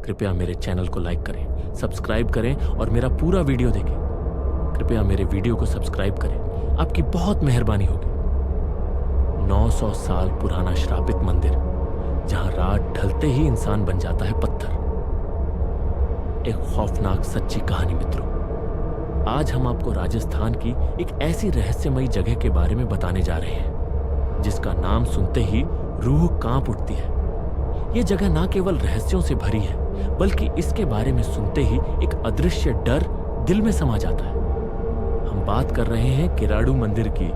कृपया मेरे चैनल को लाइक करें, सब्सक्राइब करें और मेरा पूरा वीडियो देखें। कृपया मेरे वीडियो को सब्सक्राइब करें, आपकी बहुत मेहरबानी होगी। 900 साल पुराना श्रापित मंदिर, जहां रात ढलते ही इंसान बन जाता है पत्थर। एक खौफनाक सच्ची कहानी मित्रों। आज हम आपको राजस्थान की एक ऐसी रहस्यमयी जगह के बारे में बताने जा रहे हैं जिसका नाम सुनते ही रूह कांप उठती है। ये जगह ना केवल रहस्यों से भरी है, बल्कि इसके बारे में सुनते ही एक अदृश्य डर दिल में समा जाता है। हम बात कर रहे हैं किराडू मंदिर की,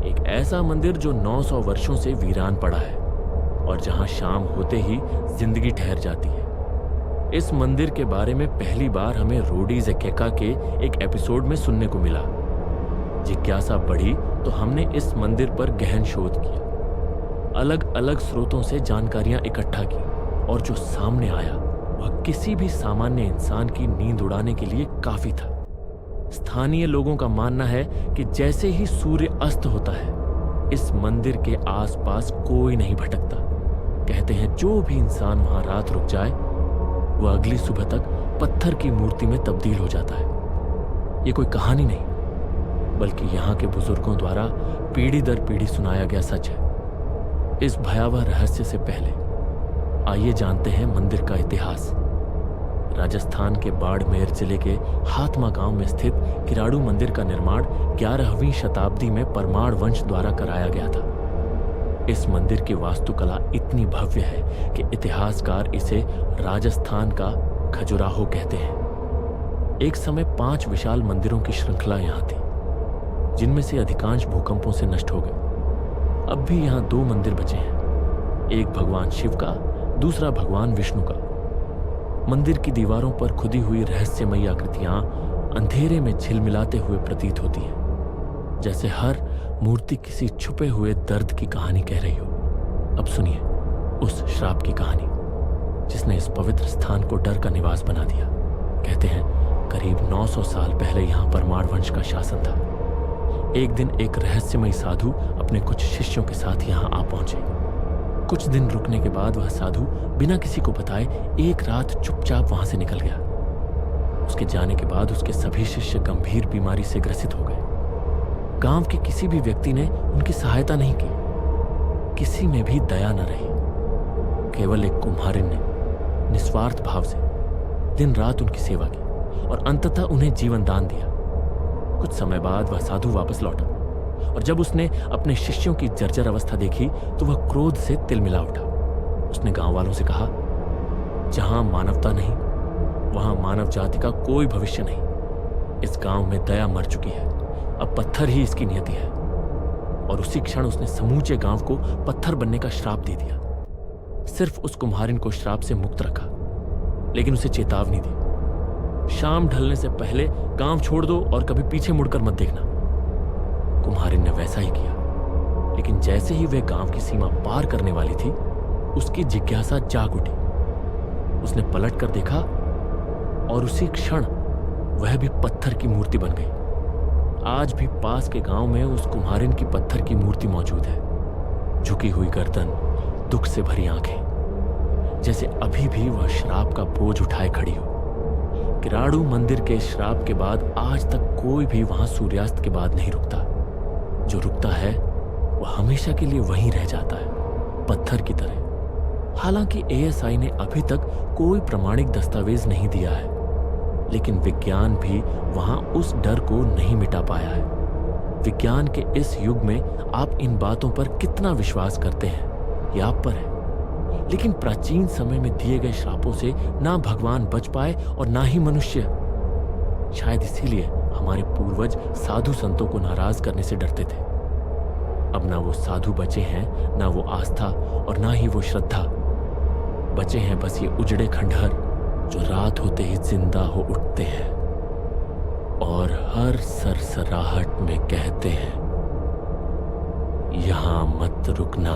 एक ऐसा मंदिर जो 900 वर्षों से वीरान पड़ा है और जहां शाम होते ही जिंदगी ठहर जाती है। इस मंदिर के बारे में पहली बार हमें रोडी ज़ेकेका के एक एपिसोड में सुनने को मिला। जिज्ञासा बढ़ी तो हमने इस मंदिर पर गहन शोध किया, अलग अलग स्रोतों से जानकारियां इकट्ठा की और जो सामने आया वह किसी भी सामान्य इंसान की नींद उड़ाने के लिए काफी था। स्थानीय लोगों का मानना है कि जैसे ही सूर्य अस्त होता है, इस मंदिर के आसपास कोई नहीं भटकता। कहते हैं जो भी इंसान वहां रात रुक जाए वह अगली सुबह तक पत्थर की मूर्ति में तब्दील हो जाता है। ये कोई कहानी नहीं, बल्कि यहाँ के बुजुर्गों द्वारा पीढ़ी दर पीढ़ी सुनाया गया सच है। इस भयावह रहस्य से पहले आइए जानते हैं मंदिर का इतिहास। राजस्थान के बाड़मेर जिले के हाथमा गांव में स्थित किराडू मंदिर का निर्माण 11वीं शताब्दी में परमार वंश द्वारा कराया गया था। इस मंदिर की वास्तुकला इतनी भव्य है कि इतिहासकार इसे राजस्थान का खजुराहो कहते हैं। एक समय 5 विशाल मंदिरों की श्रृंखला यहाँ थी, जिनमें से अधिकांश भूकंपों से नष्ट हो गए। अब भी यहाँ 2 मंदिर बचे हैं, एक भगवान शिव का, दूसरा भगवान विष्णु का। मंदिर की दीवारों पर खुदी हुई रहस्यमयी आकृतियां अंधेरे में झिलमिलाते हुए प्रतीत होती हैं, जैसे हर मूर्ति किसी छुपे हुए दर्द की कहानी कह रही हो। अब सुनिए उस श्राप की कहानी जिसने इस पवित्र स्थान को डर का निवास बना दिया। कहते हैं करीब 900 साल पहले यहाँ परमार वंश का शासन था। एक दिन एक रहस्यमयी साधु अपने कुछ शिष्यों के साथ यहाँ आ पहुंचे। कुछ दिन रुकने के बाद वह साधु बिना किसी को बताए एक रात चुपचाप वहां से निकल गया। उसके जाने के बाद उसके सभी शिष्य गंभीर बीमारी से ग्रसित हो गए। गांव के किसी भी व्यक्ति ने उनकी सहायता नहीं की, किसी में भी दया न रही। केवल एक कुम्हारिन ने निस्वार्थ भाव से दिन रात उनकी सेवा की और अंततः उन्हें जीवन दान दिया। कुछ समय बाद वह साधु वापस लौटा और जब उसने अपने शिष्यों की जर्जर अवस्था देखी तो वह क्रोध से तिलमिला उठा। उसने गांव वालों से कहा, जहां मानवता नहीं वहां मानव जाति का कोई भविष्य नहीं। इस गांव में दया मर चुकी है, अब पत्थर ही इसकी नियति है। और उसी क्षण उसने समूचे गांव को पत्थर बनने का श्राप दे दिया। सिर्फ उस कुम्हारिन को श्राप से मुक्त रखा, लेकिन उसे चेतावनी दी, शाम ढलने से पहले गांव छोड़ दो और कभी पीछे मुड़कर मत देखना। कुम्हारिन ने वैसा ही किया, लेकिन जैसे ही वह गांव की सीमा पार करने वाली थी, उसकी जिज्ञासा जाग उठी। उसने पलट कर देखा और उसी क्षण वह भी पत्थर की मूर्ति बन गई। आज भी पास के गांव में उस कुम्हारिन की पत्थर की मूर्ति मौजूद है, झुकी हुई गर्दन, दुख से भरी आंखें, जैसे अभी भी वह श्राप का बोझ उठाए खड़ी हो। किराडू मंदिर के श्राप के बाद आज तक कोई भी वहां सूर्यास्त के बाद नहीं रुकता। जो रुकता है वह हमेशा के लिए वहीं रह जाता है, पत्थर की तरह। हालांकि एएसआई ने अभी तक कोई प्रमाणिक दस्तावेज नहीं दिया है, लेकिन विज्ञान भी वहां उस डर को नहीं मिटा पाया है। विज्ञान के इस युग में आप इन बातों पर कितना विश्वास करते हैं, यह आप पर है। लेकिन प्राचीन समय में दिए गए श्रापों से ना भगवान बच पाए और ना ही मनुष्य। शायद इसीलिए हमारे पूर्वज साधु संतों को नाराज करने से डरते थे। अब ना वो साधु बचे हैं, ना वो आस्था और ना ही वो श्रद्धा। बचे हैं बस ये उजड़े खंडहर जो रात होते ही जिंदा हो उठते हैं और हर सरसराहट में कहते हैं, यहां मत रुकना।